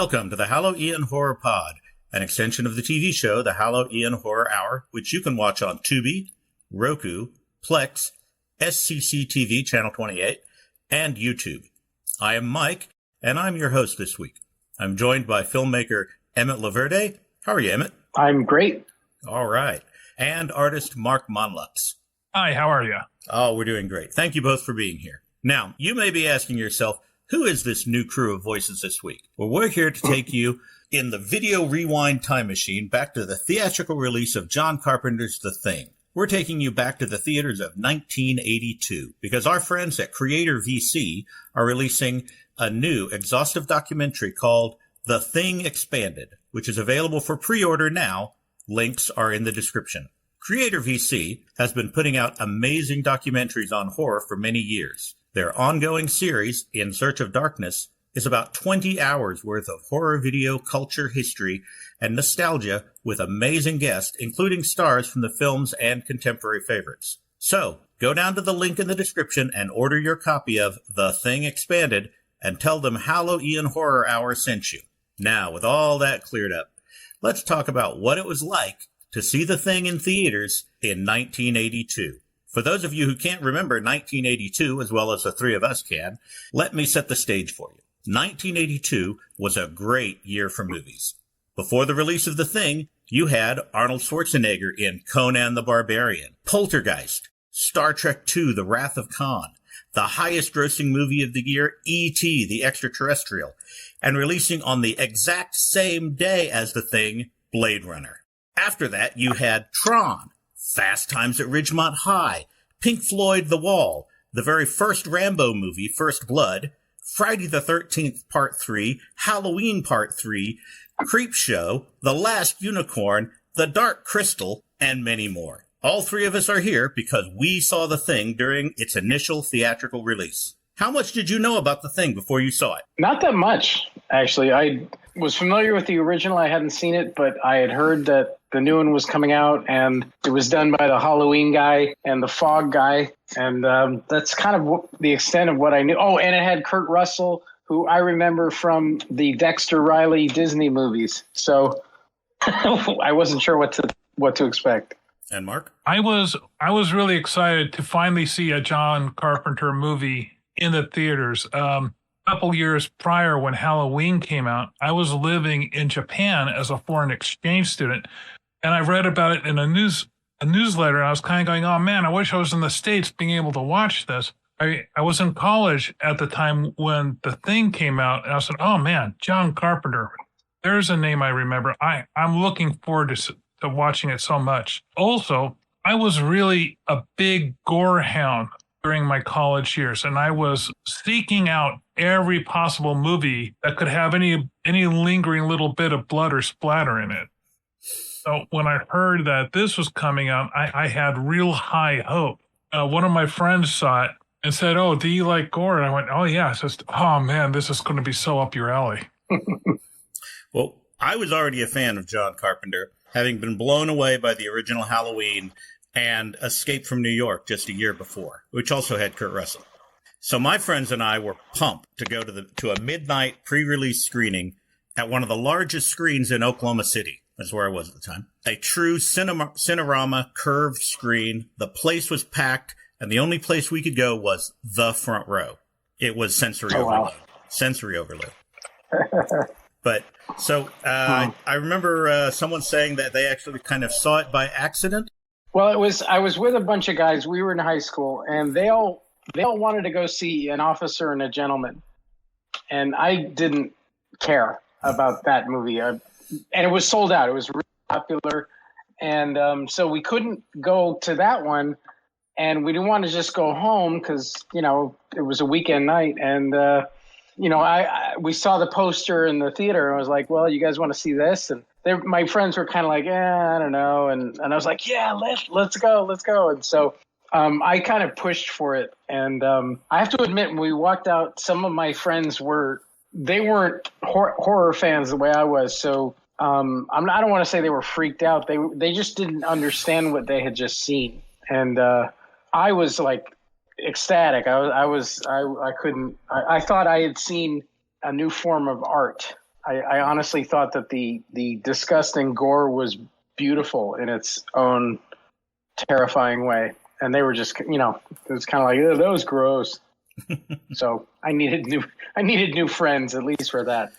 Welcome to the Halloween Horror Pod, an extension of the TV show, the Halloween Horror Hour, which you can watch on Tubi, Roku, Plex, SCC-TV Channel 28, and YouTube. I am Mike, and I'm your host this week. I'm joined by filmmaker Emmett Loverde. How are you, Emmett? I'm great. All right. And artist Mark Monlux. Hi, how are you? Oh, we're doing great. Thank you both for being here. Now, you may be asking yourself, who is this new crew of voices this week? Well, we're here to take you in the video rewind time machine back to the theatrical release of John Carpenter's The Thing. We're taking you back to the theaters of 1982 because our friends at Creator VC are releasing a new exhaustive documentary called The Thing Expanded, which is available for pre-order now. Links are in the description. Creator VC has been putting out amazing documentaries on horror for many years. Their ongoing series, In Search of Darkness, is about 20 hours worth of horror video culture history and nostalgia with amazing guests, including stars from the films and contemporary favorites. So, go down to the link in the description and order your copy of The Thing Expanded and tell them Halloween Horror Hour sent you. Now, with all that cleared up, let's talk about what it was like to see The Thing in theaters in 1982. For those of you who can't remember 1982 as well as the three of us can, let me set the stage for you. 1982 was a great year for movies. Before the release of The Thing, you had Arnold Schwarzenegger in Conan the Barbarian, Poltergeist, Star Trek II, The Wrath of Khan, the highest grossing movie of the year, E.T., the Extraterrestrial, and releasing on the exact same day as The Thing, Blade Runner. After that, you had Tron, Fast Times at Ridgemont High, Pink Floyd The Wall, the very first Rambo movie, First Blood, Friday the 13th Part 3, Halloween Part 3, Creepshow, The Last Unicorn, The Dark Crystal, and many more. All three of us are here because we saw The Thing during its initial theatrical release. How much did you know about The Thing before you saw it? Not that much, actually. I was familiar with the original. I hadn't seen it, but I had heard that the new one was coming out, and it was done by the Halloween guy and the Fog guy. And that's kind of the extent of what I knew. Oh, and it had Kurt Russell, who I remember from the Dexter Riley Disney movies. So I wasn't sure what to expect. And Mark? I was really excited to finally see a John Carpenter movie in the theaters. A couple years prior, when Halloween came out, I was living in Japan as a foreign exchange student, and I read about it in a newsletter, and I was kind of going, oh man, I wish I was in the States being able to watch this. I was in college at the time when The Thing came out, and I said, oh man, John Carpenter, there's a name I remember. I'm looking forward to watching it so much. Also, I was really a big gore hound during my college years, and I was seeking out every possible movie that could have any lingering little bit of blood or splatter in it. So when I heard that this was coming out, I had real high hope. One of my friends saw it and said, oh, do you like gore? And I went, oh yeah. So oh man, this is going to be so up your alley. Well, I was already a fan of John Carpenter, having been blown away by the original Halloween and Escape from New York just a year before, which also had Kurt Russell. So my friends and I were pumped to go to a midnight pre-release screening at one of the largest screens in Oklahoma City. That's where I was at the time. A true Cinerama curved screen. The place was packed, and the only place we could go was the front row. It was sensory overload. Wow. Sensory overload. But so I remember someone saying that they actually kind of saw it by accident. Well, I was with a bunch of guys. We were in high school, and they all wanted to go see An Officer and a Gentleman, and I didn't care about that movie. And it was sold out. It was really popular, and so we couldn't go to that one, and we didn't want to just go home because it was a weekend night, and we saw the poster in the theater, and I was like, well, you guys want to see this? And my friends were kind of like, I don't know. And I was like, yeah, let's go. And so I kind of pushed for it. And I have to admit, when we walked out, some of my friends weren't horror fans the way I was. So I don't want to say they were freaked out. They just didn't understand what they had just seen. And I was like ecstatic. I thought I had seen a new form of art. I honestly thought that the disgusting gore was beautiful in its own terrifying way, and they were just, it was kind of like, that was gross. So I needed new friends, at least for that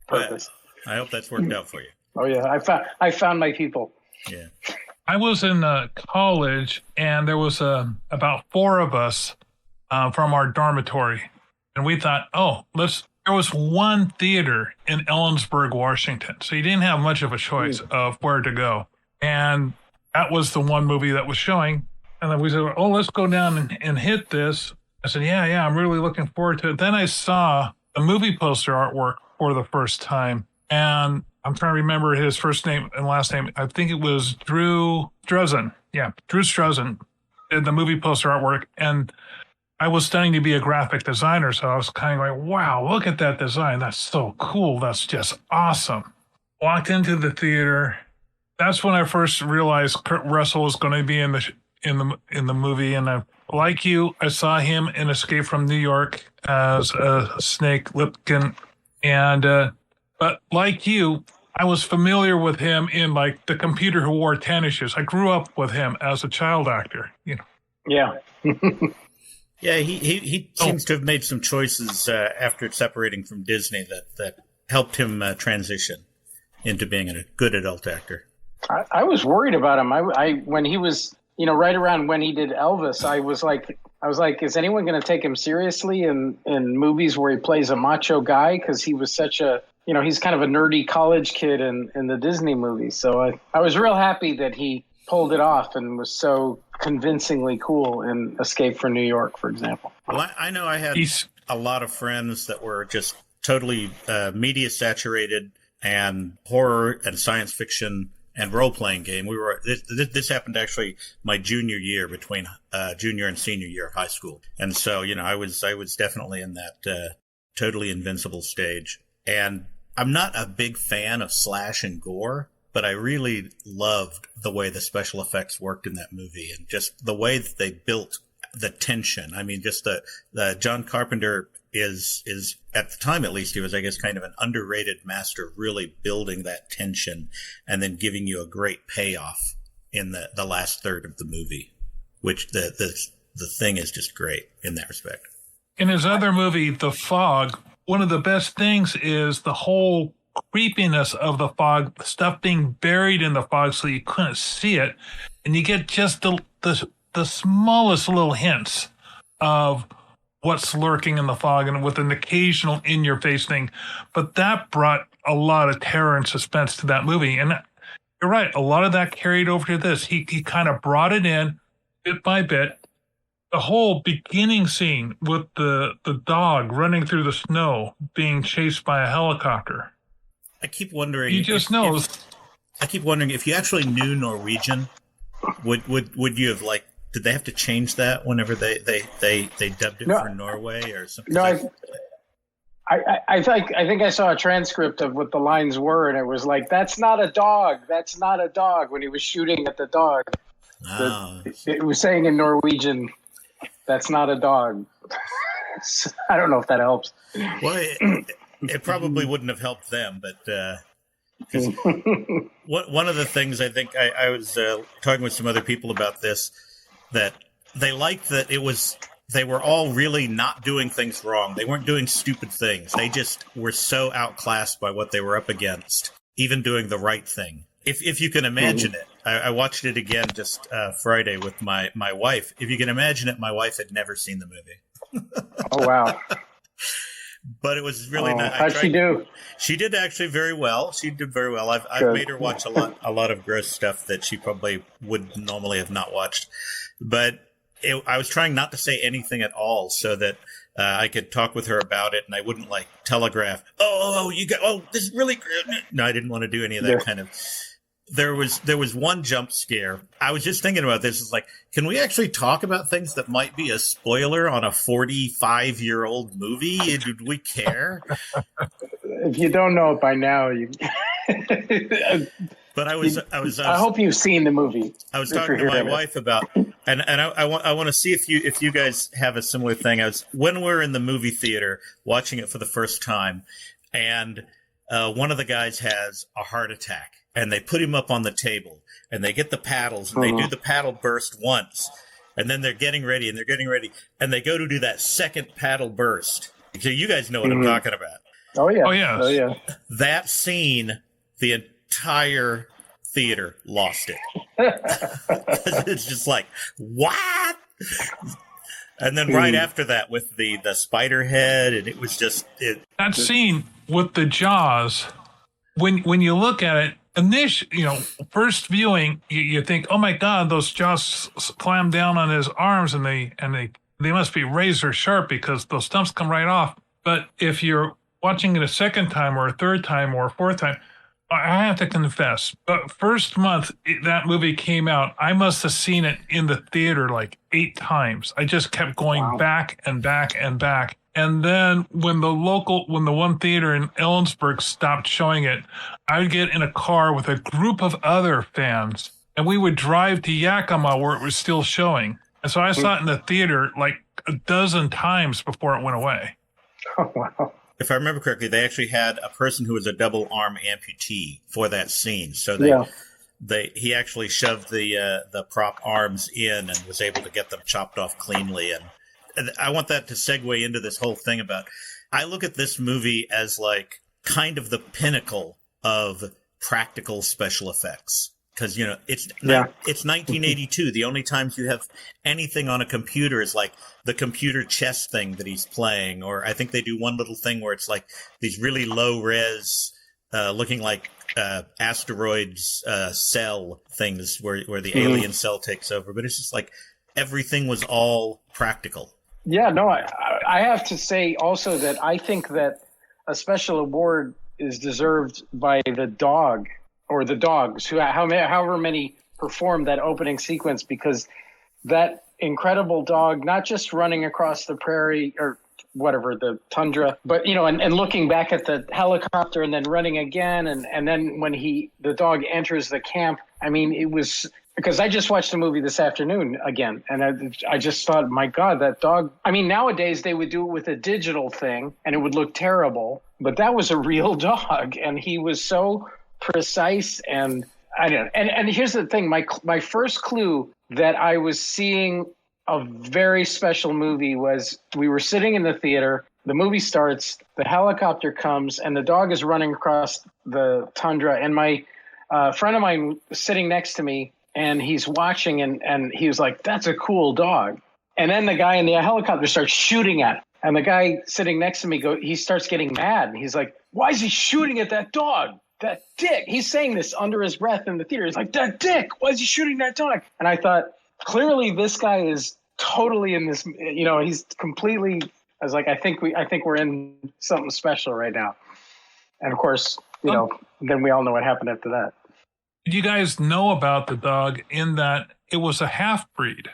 purpose. I hope that's worked out for you. Oh yeah, I found my people. Yeah. I was in college, and there was about 4 of us from our dormitory, and we thought, there was one theater in Ellensburg, Washington, so you didn't have much of a choice of where to go, and that was the one movie that was showing. And then we said, let's go down and hit this. I said, yeah, I'm really looking forward to it. Then I saw the movie poster artwork for the first time, and I'm trying to remember his first name and last name. I think it was Drew Struzan. Yeah, Drew Struzan did the movie poster artwork, and I was studying to be a graphic designer, so I was kind of going, wow, look at that design. That's so cool. That's just awesome. Walked into the theater. That's when I first realized Kurt Russell was going to be in the movie, and like you, I saw him in Escape from New York as Snake Lipkin, and but like you, I was familiar with him in like The Computer Who Wore Tennis Shoes. I grew up with him as a child actor. Yeah. Yeah, he seems to have made some choices after separating from Disney that helped him transition into being a good adult actor. I was worried about him. I when he was, right around when he did Elvis, I was like, is anyone going to take him seriously in movies where he plays a macho guy? Because he was such a, he's kind of a nerdy college kid in the Disney movies. So I was real happy that he pulled it off and was so convincingly cool in Escape from New York, for example. Well, I know I had a lot of friends that were just totally media saturated and horror and science fiction and role-playing game. This happened actually my junior year, between junior and senior year of high school. And so, I was definitely in that totally invincible stage. And I'm not a big fan of slash and gore, but I really loved the way the special effects worked in that movie, and just the way that they built the tension. I mean, just the John Carpenter is at the time, at least, he was, I guess, kind of an underrated master of really building that tension and then giving you a great payoff in the last third of the movie, which the thing is just great in that respect. In his other movie, The Fog, one of the best things is the whole creepiness of the fog, the stuff being buried in the fog so you couldn't see it, and you get just the smallest little hints of what's lurking in the fog, and with an occasional in-your-face thing. But that brought a lot of terror and suspense to that movie. And you're right, a lot of that carried over to this. He kind of brought it in bit by bit. The whole beginning scene with the dog running through the snow being chased by a helicopter. I keep wondering. I keep wondering if you actually knew Norwegian, would you have did they have to change that whenever they dubbed it for Norway or something? No, I think I saw a transcript of what the lines were, and it was like, "That's not a dog. That's not a dog." When he was shooting at the dog, it was saying in Norwegian, "That's not a dog." I don't know if that helps. Well, it probably wouldn't have helped them, but one of the things I think I was talking with some other people about this, that they liked that they were all really not doing things wrong. They weren't doing stupid things. They just were so outclassed by what they were up against, even doing the right thing. If you can imagine it, I watched it again just Friday with my wife. If you can imagine it, my wife had never seen the movie. Oh, wow. But it was really nice. How'd she do? She did actually very well. She did very well. I've made her watch a lot of gross stuff that she probably would normally have not watched. But I was trying not to say anything at all so that I could talk with her about it, and I wouldn't telegraph, this is really great. No, I didn't want to do any of that kind of. There was one jump scare. I was just thinking about this. It's can we actually talk about things that might be a spoiler on a 45-year-old movie? Did we care? If you don't know it by now, you. But I hope you've seen the movie. I was talking to my wife about, and I want to see if you guys have a similar thing. When we're in the movie theater watching it for the first time, and one of the guys has a heart attack, and they put him up on the table, and they get the paddles, and they do the paddle burst once, and then they're getting ready, and they go to do that second paddle burst. So you guys know what I'm talking about. Oh, yeah. Oh, yes. Oh, yeah. That scene, the entire theater lost it. It's just like, what? And then right after that with the spider head, and it was just... That scene with the jaws, when you look at it, first viewing, you think, oh my God, those jaws climb down on his arms, and they must be razor sharp because those stumps come right off. But if you're watching it a second time or a third time or a fourth time, I have to confess, but first month that movie came out, I must have seen it in the theater like 8 times. I just kept going back and back and back. And then when the one theater in Ellensburg stopped showing it, I would get in a car with a group of other fans, and we would drive to Yakima where it was still showing. And so I saw it in the theater like a dozen times before it went away. Oh, wow. If I remember correctly, they actually had a person who was a double arm amputee for that scene. So he actually shoved the prop arms in and was able to get them chopped off cleanly. And I want that to segue into this whole thing about, I look at this movie as like kind of the pinnacle of practical special effects. Because, it's 1982. The only times you have anything on a computer is like the computer chess thing that he's playing. Or I think they do one little thing where it's like these really low res looking like asteroids cell things where the alien cell takes over. But it's just like everything was all practical. Yeah, no, I have to say also that I think that a special award is deserved by the dog. Or the dogs, however many performed that opening sequence, because that incredible dog, not just running across the prairie or whatever, the tundra, but, and looking back at the helicopter and then running again. And then when the dog enters the camp, I mean, it was, because I just watched the movie this afternoon again. And I just thought, my God, that dog, I mean, nowadays they would do it with a digital thing and it would look terrible, but that was a real dog. And he was so precise, and I don't know. And here's the thing: my first clue that I was seeing a very special movie was we were sitting in the theater. The movie starts, the helicopter comes, and the dog is running across the tundra. And my friend of mine was sitting next to me, and he's watching, and he was like, "That's a cool dog." And then the guy in the helicopter starts shooting at him, and the guy sitting next to me he starts getting mad, and he's like, "Why is he shooting at that dog? That dick." He's saying this under his breath in the theater. He's like, "That dick, why is he shooting that dog?" And I thought, clearly this guy is totally in this, he's completely, I was like, I think we're in something special right now. And of course, then we all know what happened after that. Did you guys know about the dog in that it was a half-breed?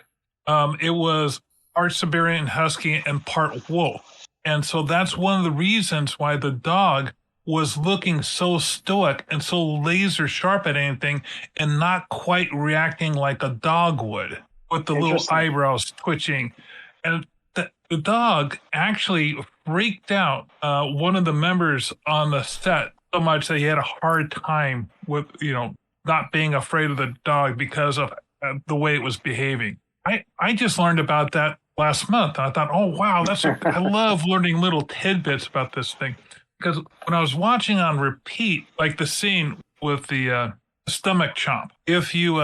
It was part Siberian Husky and part wolf. And so that's one of the reasons why the dog was looking so stoic and so laser sharp at anything and not quite reacting like a dog would, with the little eyebrows twitching. And the dog actually freaked out one of the members on the set so much that he had a hard time with, not being afraid of the dog because of the way it was behaving. I just learned about that last month. I thought, oh, wow, I love learning little tidbits about this thing. Because when I was watching on repeat, like the scene with the stomach chomp, if you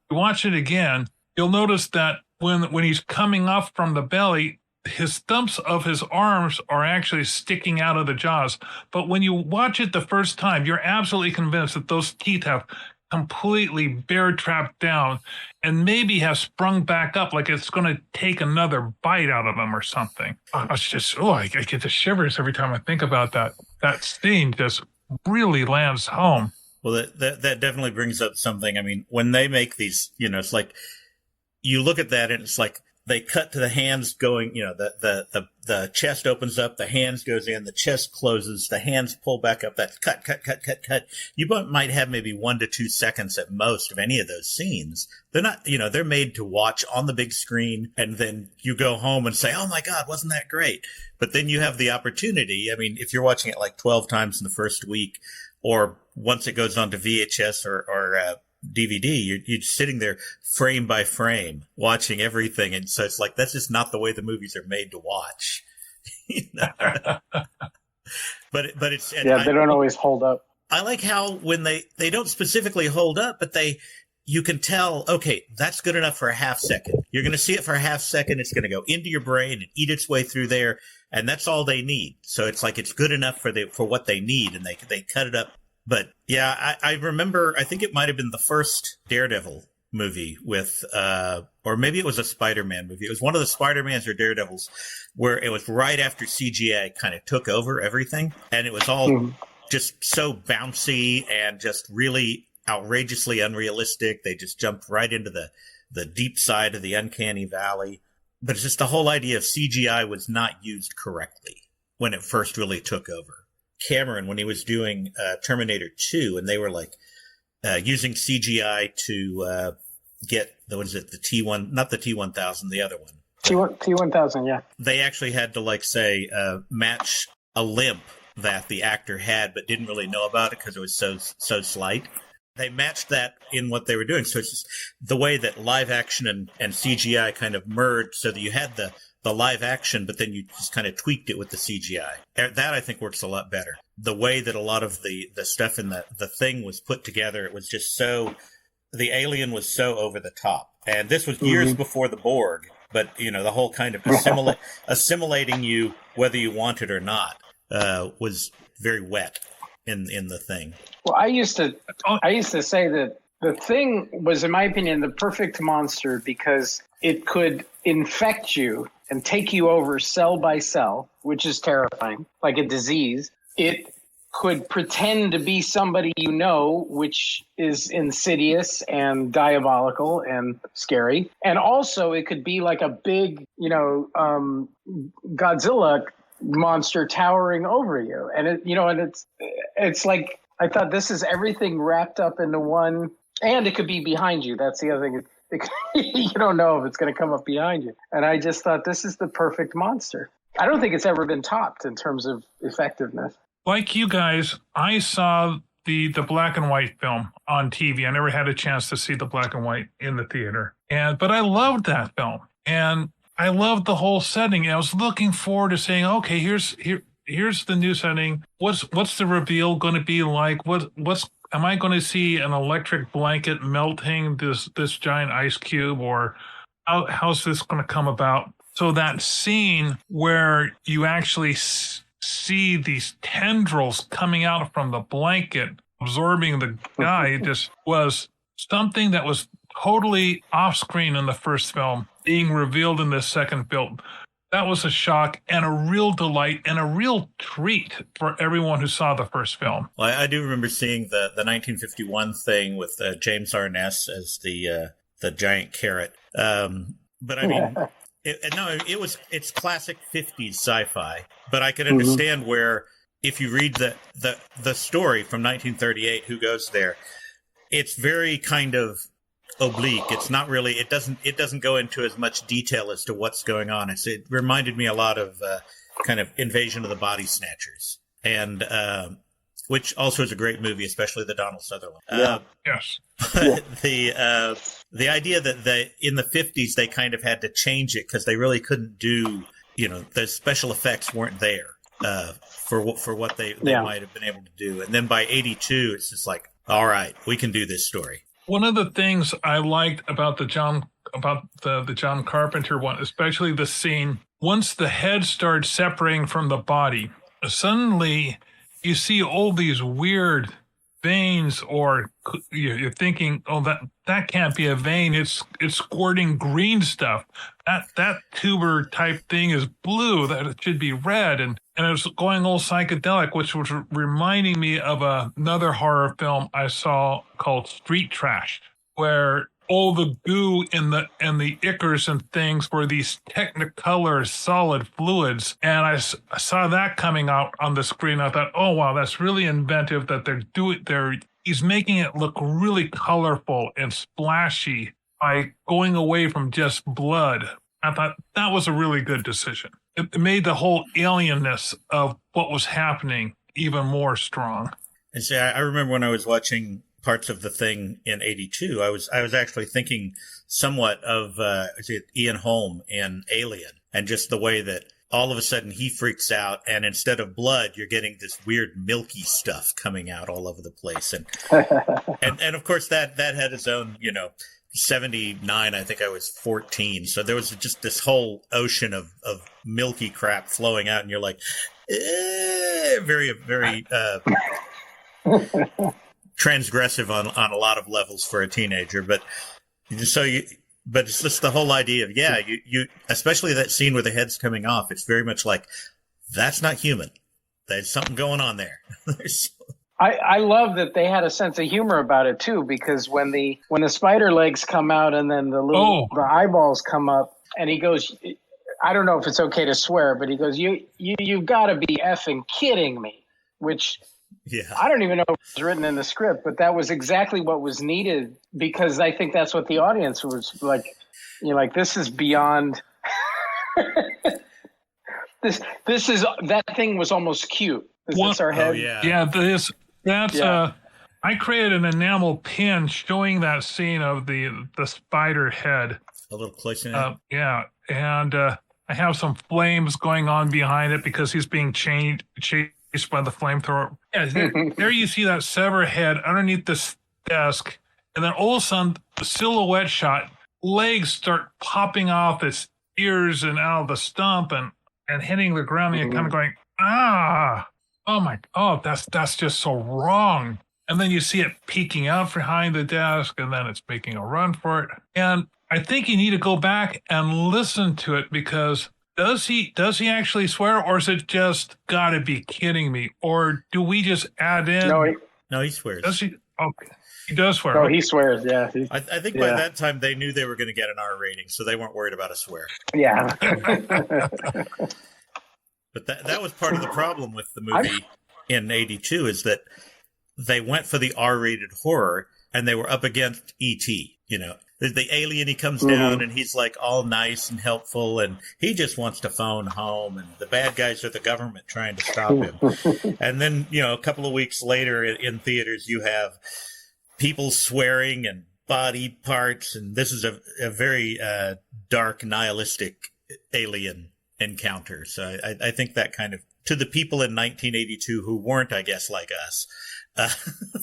watch it again, you'll notice that when he's coming up from the belly, his stumps of his arms are actually sticking out of the jaws. But when you watch it the first time, you're absolutely convinced that those teeth have completely bear trapped down and maybe have sprung back up like it's going to take another bite out of him or something. It's just, I get the shivers every time I think about that. That scene just really lands home. Well, that definitely brings up something. I mean, when they make these, it's like you look at that and it's like they cut to the hands going, the chest opens up, the hands goes in, the chest closes, the hands pull back up. That's cut. You might have maybe 1 to 2 seconds at most of any of those scenes. They're not, they're made to watch on the big screen, and then you go home and say, oh my God, wasn't that great? But then you have the opportunity. I mean, if you're watching it like 12 times in the first week, or once it goes on to VHS or DVD, you're sitting there frame by frame watching everything. And so it's like, that's just not the way the movies are made to watch. But it's, they don't always hold up. I like how when they don't specifically hold up, but you can tell, okay, that's good enough for a half second. You're going to see it for a half second. It's going to go into your brain and eat its way through there. And that's all they need. So it's like, it's good enough for what they need. And they cut it up. But yeah, I remember, I think it might have been the first Daredevil movie with, or maybe it was a Spider-Man movie. It was one of the Spider-Mans or Daredevils where it was right after CGI kind of took over everything. And it was all just so bouncy and just really outrageously unrealistic. They just jumped right into the deep side of the uncanny valley. But it's just the whole idea of CGI was not used correctly when it first really took over. Cameron, when he was doing Terminator 2, and they were like using CGI to get the T1, not the T1000, the other one. T1000, yeah. They actually had to match a limp that the actor had, but didn't really know about it because it was so slight. They matched that in what they were doing. So it's just the way that live action and CGI kind of merged, so that you had the live action, but then you just kind of tweaked it with the CGI. That I think works a lot better. The way that a lot of the stuff in the thing was put together, it was just the alien was so over the top. And this was years before the Borg, but the whole kind of assimilating you, whether you want it or not, was very wet in the thing. Well, I used to say that the thing was, in my opinion, the perfect monster because it could infect you and take you over cell by cell, which is terrifying, like a disease. It could pretend to be somebody which is insidious and diabolical and scary. And also it could be like a big, Godzilla monster towering over you. And it's like, I thought this is everything wrapped up into one, and it could be behind you. That's the other thing. You don't know if it's going to come up behind you. And I just thought this is the perfect monster. I don't think it's ever been topped in terms of effectiveness. Like you guys, I saw the black and white film on TV. I never had a chance to see the black and white in the theater. But I loved that film. And I loved the whole setting. I was looking forward to saying, okay, here's the new setting. What's the reveal going to be like? Am I going to see an electric blanket melting this giant ice cube, or how's this going to come about? So that scene where you actually see these tendrils coming out from the blanket, absorbing the guy, just was something that was totally off screen in the first film, being revealed in this second film. That was a shock and a real delight and a real treat for everyone who saw the first film. Well, I do remember seeing the 1951 thing with James Arness as the giant carrot. But I mean, it's classic 50s sci-fi. But I could understand where, if you read the story from 1938, Who Goes There, it's very kind of oblique. It's not really. It doesn't go into as much detail as to what's going on. It reminded me a lot of kind of Invasion of the Body Snatchers, and which also is a great movie, especially the Donald Sutherland. Yes. The idea that in the 50s they kind of had to change it because they really couldn't do. The special effects weren't there for what they might have been able to do, and then by 82, it's just like, all right, we can do this story. One of the things I liked about the John Carpenter one, especially the scene, once the head starts separating from the body, suddenly you see all these weird veins, or you're thinking, oh, that can't be a vein. It's squirting green stuff. That tuber type thing is blue. That it should be red, and it's going all psychedelic, which was reminding me of another horror film I saw called Street Trash, where all the goo and the ichors and things were these technicolor solid fluids. And I saw that coming out on the screen. I thought, oh wow, that's really inventive that he's making it look really colorful and splashy by going away from just blood. I thought that was a really good decision. It made the whole alienness of what was happening even more strong. And see, I remember when I was watching parts of The Thing in '82, I was actually thinking somewhat of Ian Holm in Alien, and just the way that all of a sudden he freaks out, and instead of blood, you're getting this weird milky stuff coming out all over the place, and and of course that had its own, 79, I think I was 14, so there was just this whole ocean of milky crap flowing out, and you're like, very very transgressive on a lot of levels for a teenager, but it's just the whole idea of you especially that scene where the head's coming off. It's very much like, that's not human. There's something going on there. I love that they had a sense of humor about it too, because when the spider legs come out and then the eyeballs come up, and he goes, I don't know if it's okay to swear, but he goes, you've got to be effing kidding me, which. Yeah, I don't even know if it was written in the script, but that was exactly what was needed, because I think that's what the audience was like. This is beyond. This is, that thing was almost cute. Is this our head? Oh, yeah. Yeah, I created an enamel pin showing that scene of the spider head. A little close in it. Yeah, and I have some flames going on behind it because he's being chased by the flamethrower. Yeah, there you see that severed head underneath this desk, and then all of a sudden, the silhouette shot, legs start popping off its ears and out of the stump and hitting the ground, and you're kind of going, that's just so wrong. And then you see it peeking out behind the desk, and then it's making a run for it. And I think you need to go back and listen to it, because Does he actually swear, or is it just gotta be kidding me? Or do we just add in? No, he swears. Does he? Okay. He does swear. Oh, he swears, yeah. I think by that time they knew they were going to get an R rating, so they weren't worried about a swear. Yeah. But that was part of the problem with the movie in '82, is that they went for the R-rated horror, and they were up against E.T., The alien, he comes down and he's like all nice and helpful, and he just wants to phone home, and the bad guys are the government trying to stop him. And then, a couple of weeks later in theaters, you have people swearing and body parts, and this is a very dark, nihilistic alien encounter. So I think that kind of, to the people in 1982 who weren't, I guess, like us,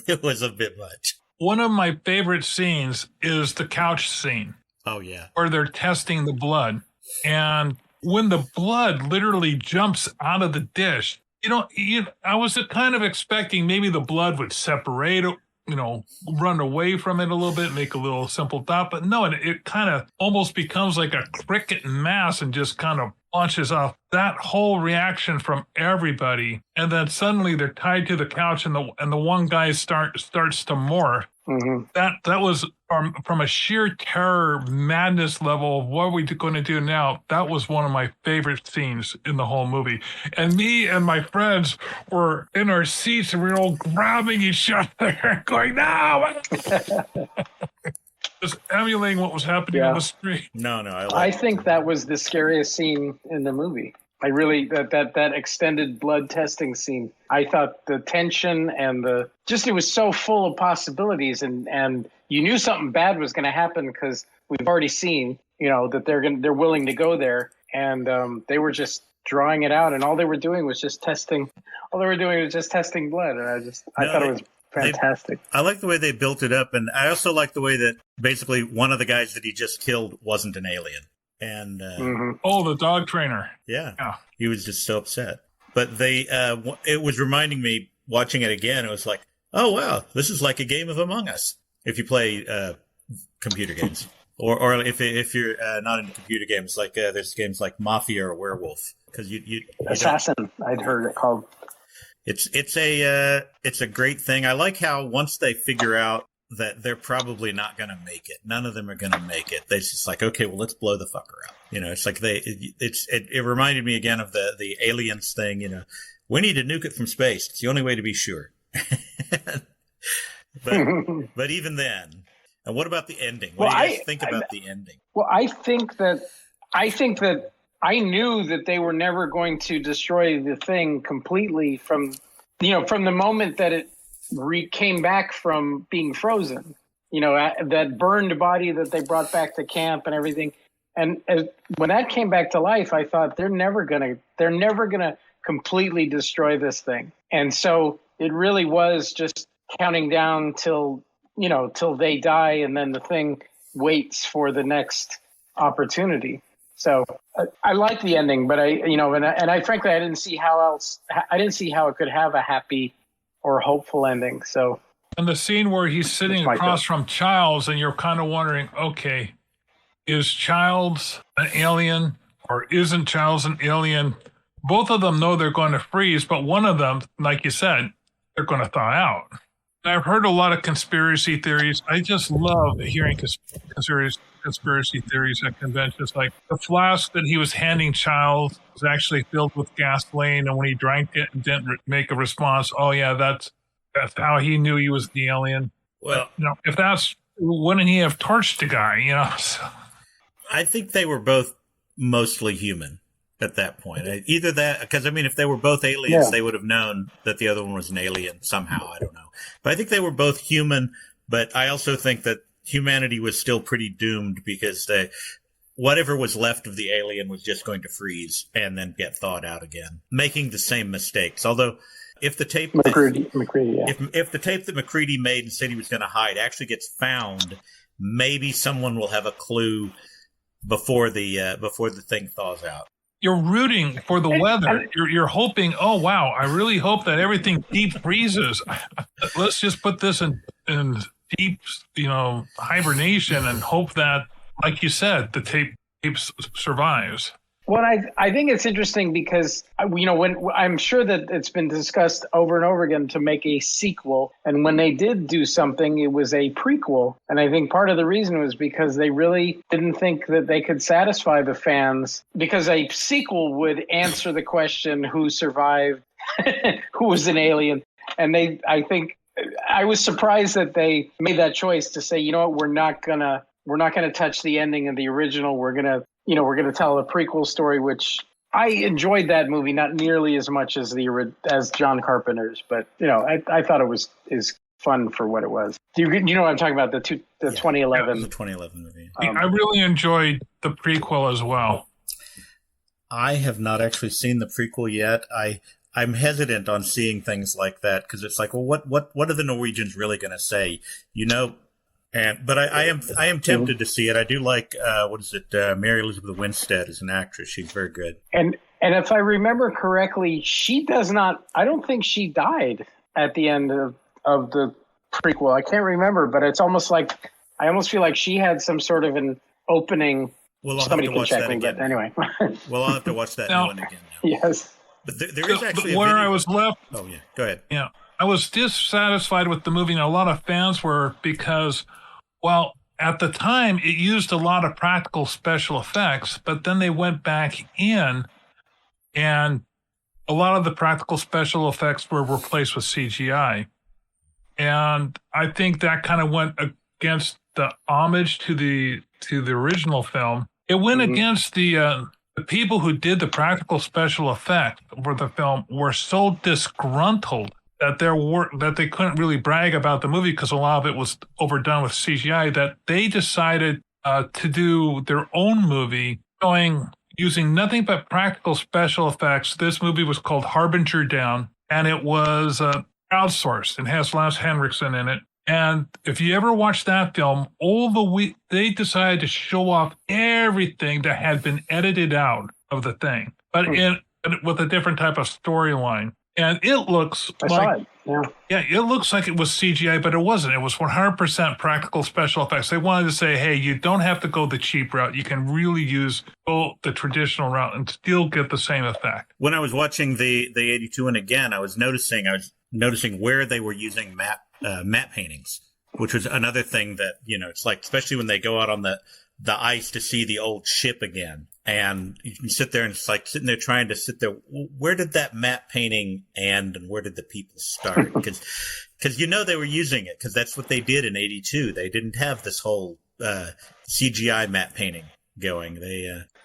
it was a bit much. One of my favorite scenes is the couch scene. Oh, yeah. Where they're testing the blood. And when the blood literally jumps out of the dish, I was kind of expecting maybe the blood would separate, run away from it a little bit, make a little simple dot. But no, it kind of almost becomes like a cricket mass and just kind of launches off. That whole reaction from everybody. And then suddenly they're tied to the couch, and the one guy starts to morph. Mm-hmm. That was from a sheer terror madness level of what are we going to do now. That was one of my favorite scenes in the whole movie. And me and my friends were in our seats, and we were all grabbing each other, going, "No!" Just emulating what was happening on the screen. No, I think that was the scariest scene in the movie. I really, that extended blood testing scene, I thought the tension and it was so full of possibilities, and you knew something bad was going to happen, because we've already seen, that they're willing to go there, and they were just drawing it out, and all they were doing was just testing. All they were doing was just testing blood, and I thought it was fantastic. I like the way they built it up, and I also like the way that basically one of the guys that he just killed wasn't an alien. And the dog trainer. Yeah, he was just so upset. But it was reminding me, watching it again, it was like, oh wow, this is like a game of Among Us if you play computer games, or if you're not into computer games, like there's games like Mafia or Werewolf, because you Assassin, I'd heard it called. It's a great thing. I like how once they figure out that they're probably not going to make it. None of them are going to make it. They're just like, okay, well, let's blow the fucker up. It's like it reminded me again of the aliens thing. We need to nuke it from space. It's the only way to be sure. but even then, and what about the ending? What do you guys think about the ending? Well, I think that I knew that they were never going to destroy the thing completely from the moment that it came back from being frozen. That burned body that they brought back to camp and everything. And when that came back to life, I thought they're never gonna completely destroy this thing. And so it really was just counting down till they die, and then the thing waits for the next opportunity. So I like the ending, but I frankly I didn't see how it could have a happy or hopeful ending. So, and the scene where he's sitting across from Childs, and you're kind of wondering, okay, is Childs an alien or isn't Childs an alien? Both of them know they're going to freeze, but one of them, like you said, they're going to thaw out. I've heard a lot of conspiracy theories. I just love hearing conspiracy theories at conventions. Like the flask that he was handing Childs was actually filled with gasoline, and when he drank it and didn't make a response, oh yeah, that's how he knew he was the alien. Well, if that's, wouldn't he have torched the guy? So. I think they were both mostly human at that point. Either that, because if they were both aliens, they would have known that the other one was an alien somehow. I don't know. But I think they were both human, but I also think that humanity was still pretty doomed because whatever was left of the alien was just going to freeze and then get thawed out again, making the same mistakes. Although if the tape if the tape that MacReady made and said he was going to hide actually gets found, maybe someone will have a clue before the thing thaws out. You're rooting for the weather. You're hoping, oh, wow, I really hope that everything deep freezes. Let's just put this in deep, hibernation and hope that, like you said, the tape survives. Well, I think it's interesting because, when I'm sure that it's been discussed over and over again to make a sequel. And when they did do something, it was a prequel. And I think part of the reason was because they really didn't think that they could satisfy the fans, because a sequel would answer the question, who survived, who was an alien. And I think I was surprised that they made that choice to say, we're not gonna touch the ending of the original. We're gonna tell a prequel story, which I enjoyed that movie not nearly as much as John Carpenter's, but I thought it was fun for what it was. Do you know what I'm talking about? The 2011, the 2011 movie. I really enjoyed the prequel as well. I have not actually seen the prequel yet. I'm hesitant on seeing things like that because it's like, well, what are the Norwegians really going to say? But I am tempted to see it. I do like Mary Elizabeth Winstead as an actress. She's very good. And if I remember correctly, she does not. I don't think she died at the end of the prequel. I can't remember, but it's almost like I almost feel like she had some sort of an opening. Well, I'll have to watch that again. But anyway. Well, I'll have to watch that new one again. Now. Yes. But there is actually where I was left. Oh yeah, go ahead. Yeah, I was dissatisfied with the movie, and a lot of fans were because, well, at the time it used a lot of practical special effects, but then they went back in, and a lot of the practical special effects were replaced with CGI, and I think that kind of went against the homage to the original film. It went against the people who did the practical special effect for the film were so disgruntled that they couldn't really brag about the movie because a lot of it was overdone with CGI, that they decided to do their own movie using nothing but practical special effects. This movie was called Harbinger Down, and it was crowdsourced and has Lance Henriksen in it. And if you ever watch that film, they decided to show off everything that had been edited out of the thing, but with a different type of storyline. And it looks it looks like it was CGI, but it wasn't. It was 100% practical special effects. They wanted to say, hey, you don't have to go the cheap route. You can really go the traditional route and still get the same effect. When I was watching the 82 one again, I was noticing where they were using matte paintings which was another thing that, it's like, especially when they go out on the ice to see the old ship again. And you can sit there and it's like sitting there trying to sit there. Where did that matte painting end and where did the people start? Because they were using it because that's what they did in 82. They didn't have this whole CGI matte painting going.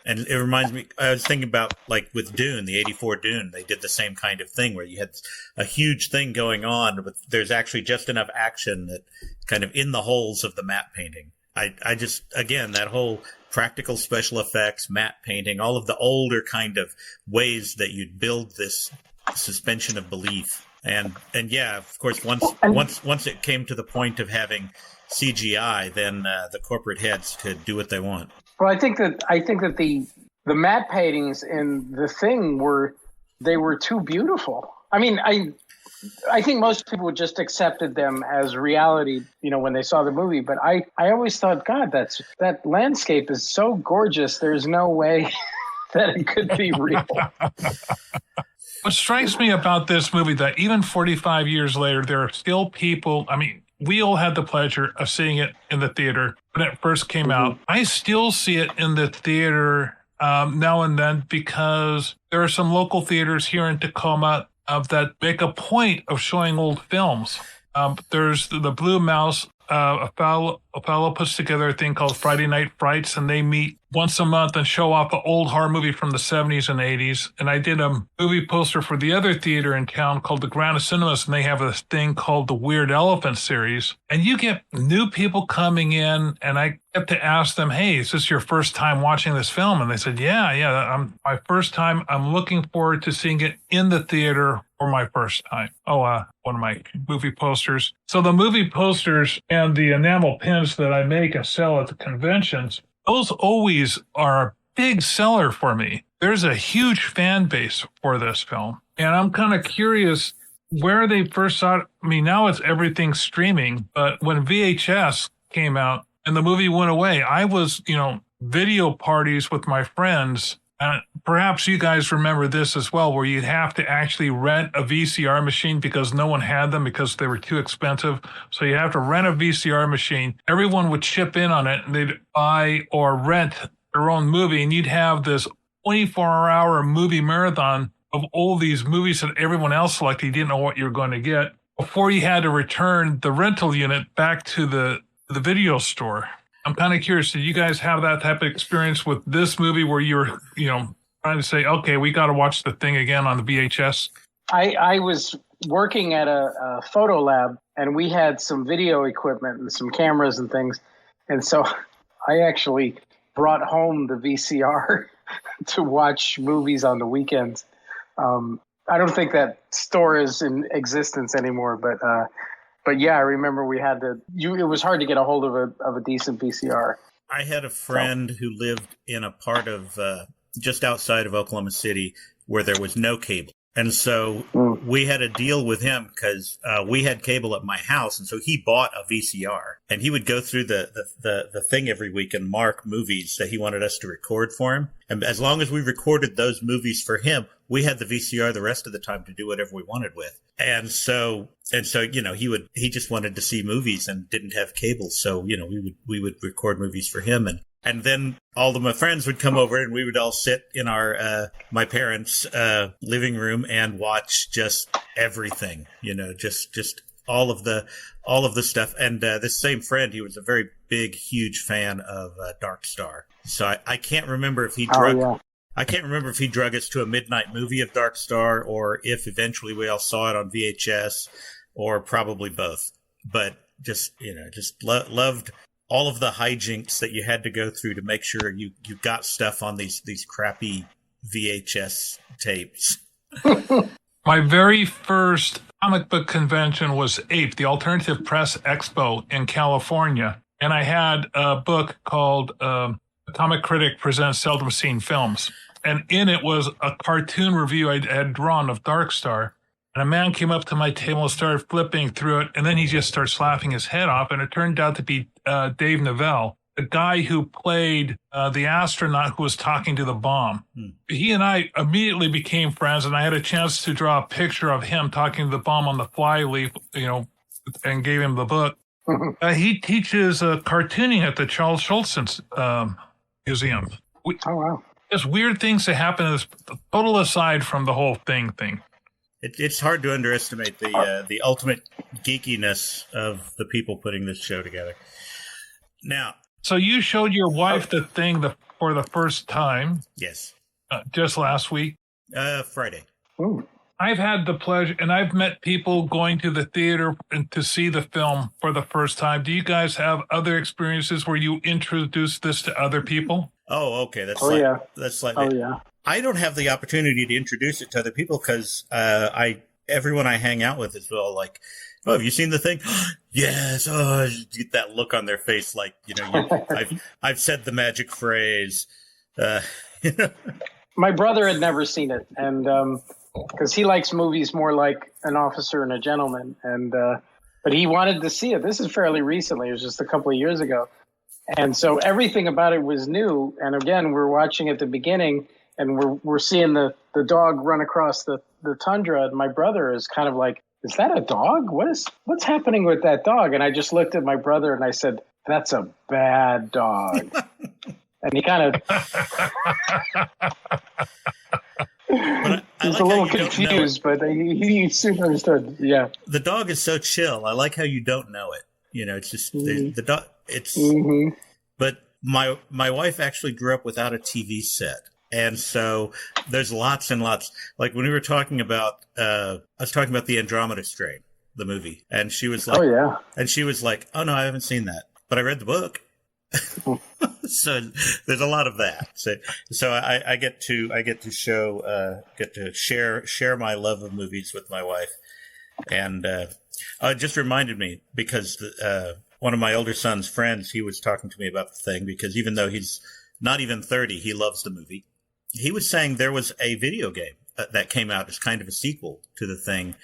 And it reminds me, I was thinking about like with Dune, the 84 Dune, they did the same kind of thing where you had a huge thing going on, but there's actually just enough action that kind of in the holes of the matte painting. I just, again, that whole practical special effects, matte painting, all of the older kind of ways that you'd build this suspension of belief. And yeah, of course, once it came to the point of having CGI, then the corporate heads could do what they want. Well, I think that the matte paintings in The Thing were too beautiful. I mean, I think most people just accepted them as reality, when they saw the movie. But I always thought, God, that landscape is so gorgeous. There's no way that it could be real. What strikes me about this movie that even 45 years later, there are still people. I mean, we all had the pleasure of seeing it in the theater when it first came out. I still see it in the theater now and then because there are some local theaters here in Tacoma that make a point of showing old films. There's the Blue Mouse. A fellow puts together a thing called Friday Night Frights, and they meet once a month and show off an old horror movie from the 70s and 80s. And I did a movie poster for the other theater in town called the Grand Cinemas, and they have a thing called the Weird Elephant series. And you get new people coming in, and I get to ask them, hey, is this your first time watching this film? And they said, yeah, my first time. I'm looking forward to seeing it in the theater for my first time. One of my movie posters. So the movie posters and the enamel pins that I make and sell at the conventions, those always are a big seller for me. There's a huge fan base for this film. And I'm kind of curious where they first saw it. I mean, now it's everything streaming, but when VHS came out and the movie went away, I was, video parties with my friends. And perhaps you guys remember this as well, where you'd have to actually rent a VCR machine because no one had them because they were too expensive. So you have to rent a VCR machine. Everyone would chip in on it and they'd buy or rent their own movie. And you'd have this 24-hour movie marathon of all these movies that everyone else selected. You didn't know what you were going to get before you had to return the rental unit back to the video store. I'm kind of curious, did you guys have that type of experience with this movie where you were, trying to say, okay, we got to watch The Thing again on the VHS? I was working at a photo lab, and we had some video equipment and some cameras and things. And so I actually brought home the VCR to watch movies on the weekends. I don't think that store is in existence anymore, but yeah, I remember we had it was hard to get a hold of a decent VCR. I had a friend who lived in a part of just outside of Oklahoma City where there was no cable. And so we had a deal with him because we had cable at my house. And so he bought a VCR and he would go through the thing every week and mark movies that he wanted us to record for him. And as long as we recorded those movies for him, we had the VCR the rest of the time to do whatever we wanted with. And so, he just wanted to see movies and didn't have cable. So, we would record movies for him. And then all of my friends would come over and we would all sit in our, my parents' living room and watch just everything, just all of the stuff. And this same friend, he was a very big, huge fan of Dark Star. So I can't remember if he I can't remember if he drug us to a midnight movie of Dark Star or if eventually we all saw it on VHS or probably both. But just loved all of the hijinks that you had to go through to make sure you got stuff on these crappy VHS tapes. My very first comic book convention was APE, the Alternative Press Expo in California. And I had a book called Comic Critic Presents Seldom Seen Films. And in it was a cartoon review I had drawn of Dark Star. And a man came up to my table and started flipping through it. And then he just starts laughing his head off. And it turned out to be Dave Novell, the guy who played the astronaut who was talking to the bomb. He and I immediately became friends. And I had a chance to draw a picture of him talking to the bomb on the flyleaf, and gave him the book. He teaches cartooning at the Charles Schulz Museum. Oh, wow. There's weird things that happen. This total aside from the whole thing. It's hard to underestimate the ultimate geekiness of the people putting this show together. Now, so you showed your wife the thing for the first time. Yes. Just last week. Friday. Ooh. I've had the pleasure, and I've met people going to the theater and to see the film for the first time. Do you guys have other experiences where you introduce this to other people? Oh, okay. That's like Oh, yeah. I don't have the opportunity to introduce it to other people because everyone I hang out with is all like, "Oh, have you seen the thing?" Yes. Oh, you get that look on their face, like I've said the magic phrase. My brother had never seen it, and because he likes movies more like An Officer and a Gentleman, and but he wanted to see it. This is fairly recently; it was just a couple of years ago, and so everything about it was new. And again, we're watching at the beginning, and we're seeing the dog run across the tundra, and my brother is kind of like, "Is that a dog? What's happening with that dog?" And I just looked at my brother and I said, "That's a bad dog." And he kind of he's a little confused, but he soon understood. Yeah, the dog is so chill. I like how you don't know it. It's just the dog. It's but my wife actually grew up without a TV set. And so there's lots and lots. Like when we were talking about, I was talking about the Andromeda Strain, the movie, and she was like, "Oh yeah," and she was like, "Oh no, I haven't seen that, but I read the book." So there's a lot of that. So I get to share my love of movies with my wife, and it just reminded me because one of my older son's friends, he was talking to me about the thing because even though he's not even 30, he loves the movie. He was saying there was a video game that came out as kind of a sequel to the thing.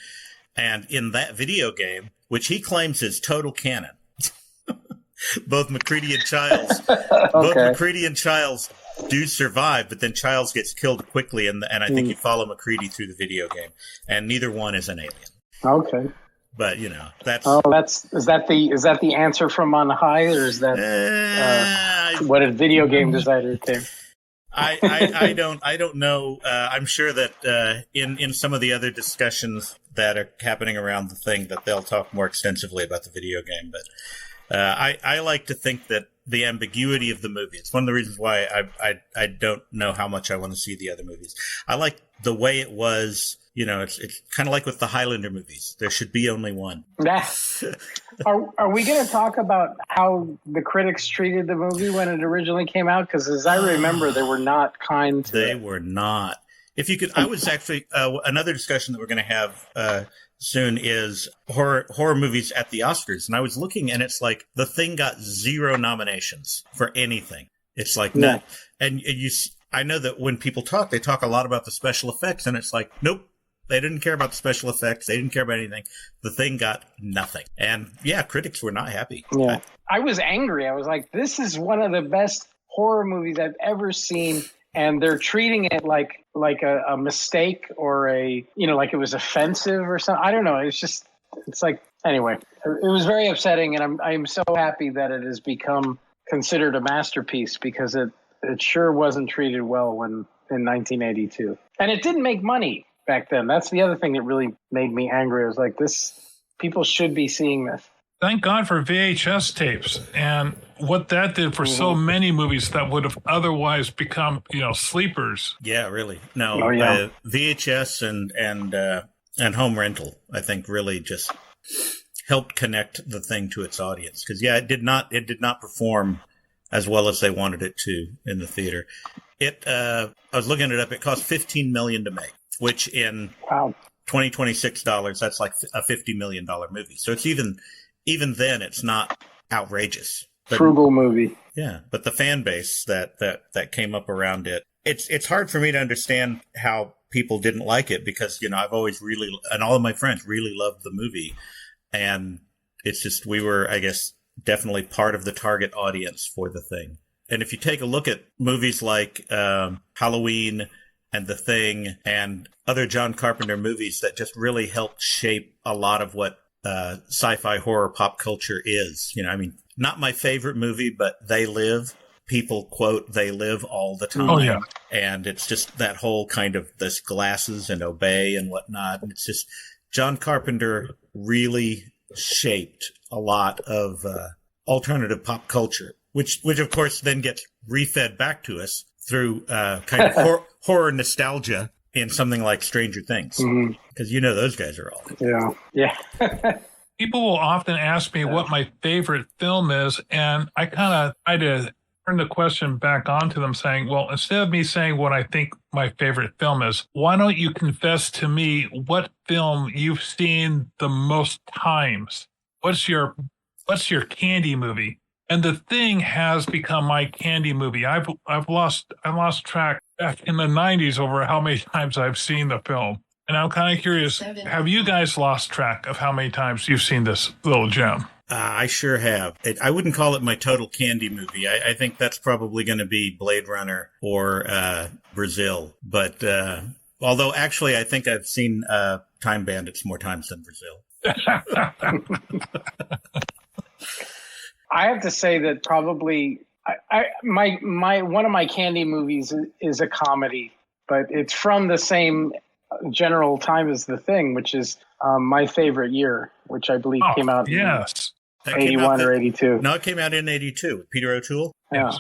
And in that video game, which he claims is total canon, both McCready and Childs, both McCready and Childs do survive, but then Childs gets killed quickly. And I think you follow McCready through the video game, and neither one is an alien. Okay. But that's is that the answer from on high, or is that what a video game designer think? I don't know. I'm sure that in some of the other discussions that are happening around the thing that they'll talk more extensively about the video game. But I like to think that the ambiguity of the movie. It's one of the reasons why I don't know how much I want to see the other movies. I like the way it was. It's kind of like with the Highlander movies. There should be only one. Are we going to talk about how the critics treated the movie when it originally came out? Because as I remember, they were not kind to it. They were not. If you could, I was actually another discussion that we're going to have soon is horror movies at the Oscars, and I was looking, and it's like The Thing got 0 nominations for anything. It's like no, and I know that when people talk, they talk a lot about the special effects, and it's like nope. They didn't care about the special effects. They didn't care about anything. The Thing got nothing. And critics were not happy. Yeah. I was angry. I was like, this is one of the best horror movies I've ever seen. And they're treating it like a mistake or like it was offensive or something. I don't know. It's like, anyway, it was very upsetting. And I'm so happy that it has become considered a masterpiece because it sure wasn't treated well in 1982. And it didn't make money back then. That's the other thing that really made me angry. I was like, people should be seeing this. Thank God for VHS tapes and what that did for so many movies that would have otherwise become, sleepers. Yeah, really. No, VHS and home rental, I think, really just helped connect the thing to its audience. Because it did not perform as well as they wanted it to in the theater. I was looking it up. It cost $15 million to make. Which in 2026 dollars, that's like a $50 million movie. So it's even then, it's not outrageous. But, frugal movie. Yeah, but the fan base that came up around it, it's hard for me to understand how people didn't like it because I've always really, and all of my friends really loved the movie, and it's just we were, I guess, definitely part of the target audience for the thing. And if you take a look at movies like Halloween and The Thing and other John Carpenter movies that just really helped shape a lot of what sci-fi horror pop culture is. I mean, not my favorite movie, but They Live. People quote They Live all the time. Oh, yeah. And it's just that whole kind of this glasses and obey and whatnot. And it's just John Carpenter really shaped a lot of alternative pop culture, which of course then gets refed back to us through kind of horror nostalgia in something like Stranger Things. Because those guys are all. Yeah. People will often ask me what my favorite film is, and I kind of try to turn the question back onto them saying, well, instead of me saying what I think my favorite film is, why don't you confess to me what film you've seen the most times? What's your candy movie? And The Thing has become my candy movie. I lost track back in the 90s over how many times I've seen the film. And I'm kind of curious, have you guys lost track of how many times you've seen this little gem? I sure have. I wouldn't call it my total candy movie. I think that's probably going to be Blade Runner or Brazil. But although actually I think I've seen Time Bandits more times than Brazil. I have to say that probably my one of my candy movies is a comedy, but it's from the same general time as The Thing, which is My Favorite Year, which I believe came out in 81 or 82. No, it came out in 82 with Peter O'Toole. Yeah.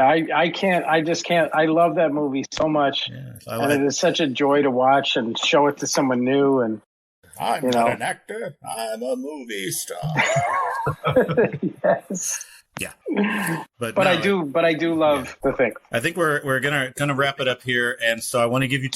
I just can't. I love that movie so much. Yes, and it is such a joy to watch and show it to someone new. And I'm not an actor. I'm a movie star. Yes. Yeah. But I do love The Thing. I think we're gonna wrap it up here, and so I want to give you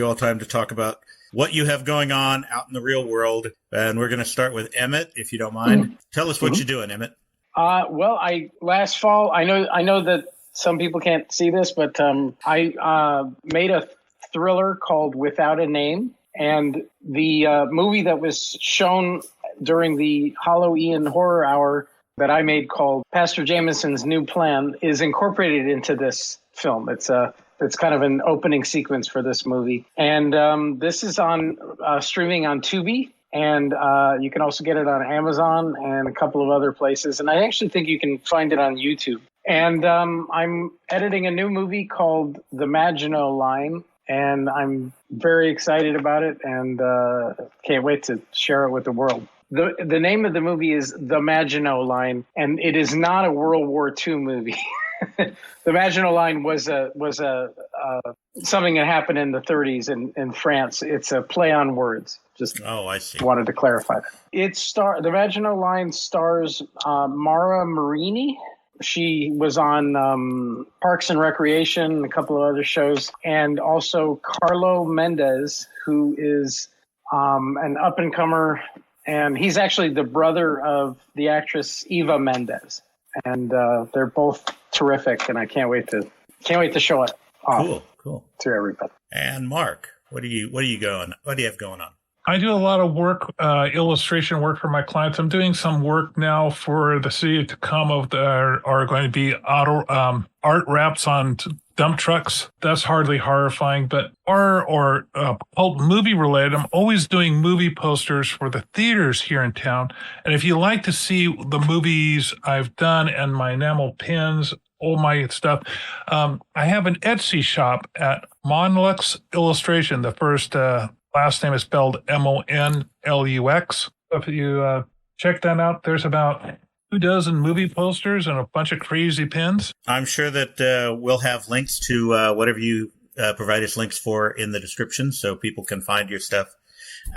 all time to talk about what you have going on out in the real world, and we're gonna start with Emmett, if you don't mind. Tell us what you're doing, Emmett. Well, last fall, I know that some people can't see this, but I made a thriller called Without a Name, and the movie that was shown during the Halloween Horror Hour that I made called Pastor Jameson's New Plan is incorporated into this film. It's kind of an opening sequence for this movie. And this is on streaming on Tubi. And you can also get it on Amazon and a couple of other places. And I actually think you can find it on YouTube. And I'm editing a new movie called The Maginot Line. And I'm very excited about it and can't wait to share it with the world. The name of the movie is The Maginot Line, and it is not a World War II movie. The Maginot Line was something that happened in the 30s in France. It's a play on words. I see. Wanted to clarify that. The Maginot Line stars Mara Marini. She was on Parks and Recreation and a couple of other shows, and also Carlo Mendez, who is an up-and-comer. And he's actually the brother of the actress Eva Mendes, and they're both terrific. And I can't wait to show it off. Cool to everybody. And Mark, what do you have going on? I do a lot of work, illustration work for my clients. I'm doing some work now for the city of Tacoma that are going to be art wraps on dump trucks. That's hardly horrifying, but horror or cult movie related. I'm always doing movie posters for the theaters here in town. And if you like to see the movies I've done and my enamel pins, all my stuff, I have an Etsy shop at Monlux Illustration. The first last name is spelled Monlux. If you check that out, there's about 24 movie posters and a bunch of crazy pins. I'm sure that we'll have links to whatever you provide us links for in the description so people can find your stuff.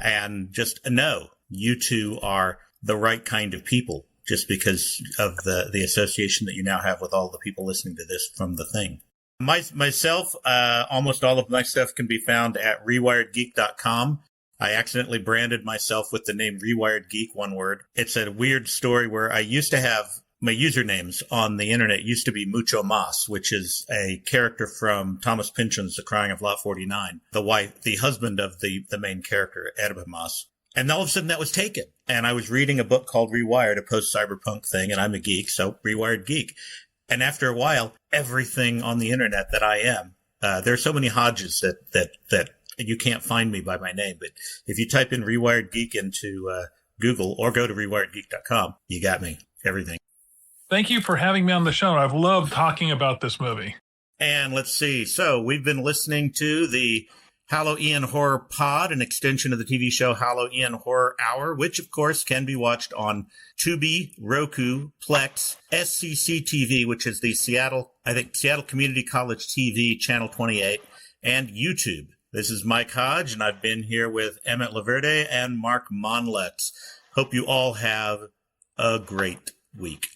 And just know you two are the right kind of people just because of the association that you now have with all the people listening to this from The Thing. Myself, almost all of my stuff can be found at rewiredgeek.com. I accidentally branded myself with the name Rewired Geek, one word. It's a weird story where I used to have my usernames on the internet used to be Mucho Mas, which is a character from Thomas Pynchon's The Crying of Lot 49, the husband of the main character, Edwin Mas. And all of a sudden that was taken. And I was reading a book called Rewired, a post-cyberpunk thing, and I'm a geek, so Rewired Geek. And after a while, everything on the internet that I am, there's so many Hodges that you can't find me by my name. But if you type in Rewired Geek into Google, or go to rewiredgeek.com. You got me. Everything. Thank you for having me on the show. I've loved talking about this movie. And let's see. So we've been listening to the Halloween Horror Pod, an extension of the TV show Halloween Horror Hour, which, of course, can be watched on Tubi, Roku, Plex, SCC TV, which is the Seattle Community College TV, Channel 28, and YouTube. This is Mike Hodge, and I've been here with Emmett Loverde and Mark Monlux. Hope you all have a great week.